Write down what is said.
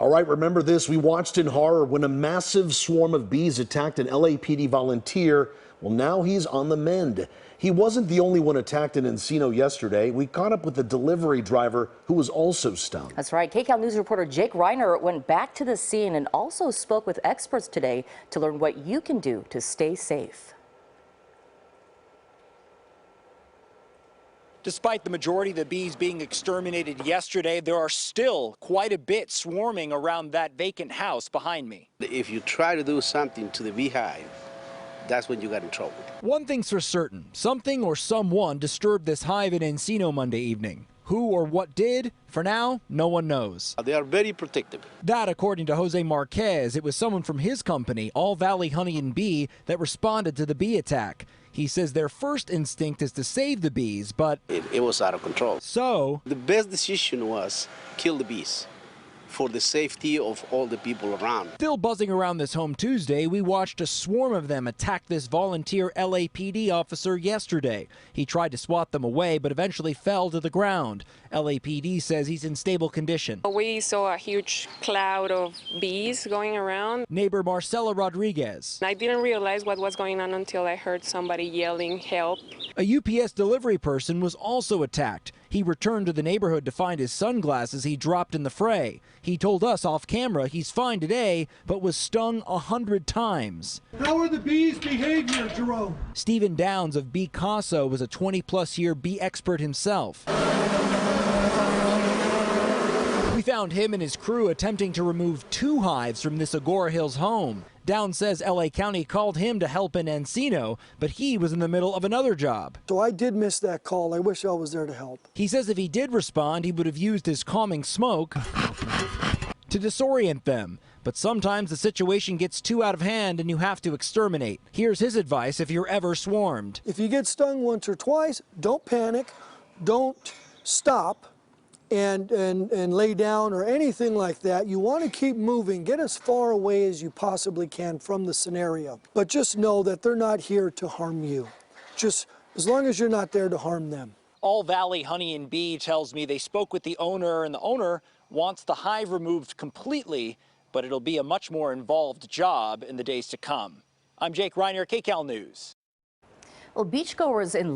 All right, remember this. We watched in horror when a massive swarm of bees attacked an LAPD volunteer. Well, now he's on the mend. He wasn't the only one attacked in Encino yesterday. We caught up with the delivery driver who was also stung. That's right. KCAL News reporter Jake Reiner went back to the scene and also spoke with experts today to learn what you can do to stay safe. Despite the majority of the bees being exterminated yesterday, there are still quite a bit swarming around that vacant house behind me. If you try to do something to the beehive, that's when you got in trouble. One thing's for certain, something or someone disturbed this hive in Encino Monday evening. Who or what did? For now, no one knows. They are very protective. That, according to Jose Marquez, it was someone from his company, All Valley Honey and Bee, that responded to the bee attack. He says their first instinct is to save the bees, but it was out of control. So the best decision was kill the bees for the safety of all the people around. Still buzzing around this home Tuesday, we watched a swarm of them attack this volunteer LAPD officer yesterday. He tried to swat them away, but eventually fell to the ground. LAPD says he's in stable condition. We saw a huge cloud of bees going around. Neighbor Marcela Rodriguez. I didn't realize what was going on until I heard somebody yelling, "Help." A UPS delivery person was also attacked. He returned to the neighborhood to find his sunglasses he dropped in the fray. He told us off camera he's fine today, but was stung 100 times. How are the bees' behavior, Jerome? Stephen Downs of Bee Casa was a 20-plus year bee expert himself. We found him and his crew attempting to remove 2 hives from this Agora Hills home. Downs says LA County called him to help in Encino, but he was in the middle of another job. So I did miss that call. I wish I was there to help. He says if he did respond, he would have used his calming smoke to disorient them. But sometimes the situation gets too out of hand and you have to exterminate. Here's his advice if you're ever swarmed. If you get stung once or twice, don't panic, don't stop and lay down or anything like that. You want to keep moving. Get as far away as you possibly can from the scenario. But just know that they're not here to harm you. Just as long as you're not there to harm them. All Valley Honey and Bee tells me they spoke with the owner, and the owner wants the hive removed completely, but it'll be a much more involved job in the days to come. I'm Jake Reiner, KCAL News. Well, beachgoers in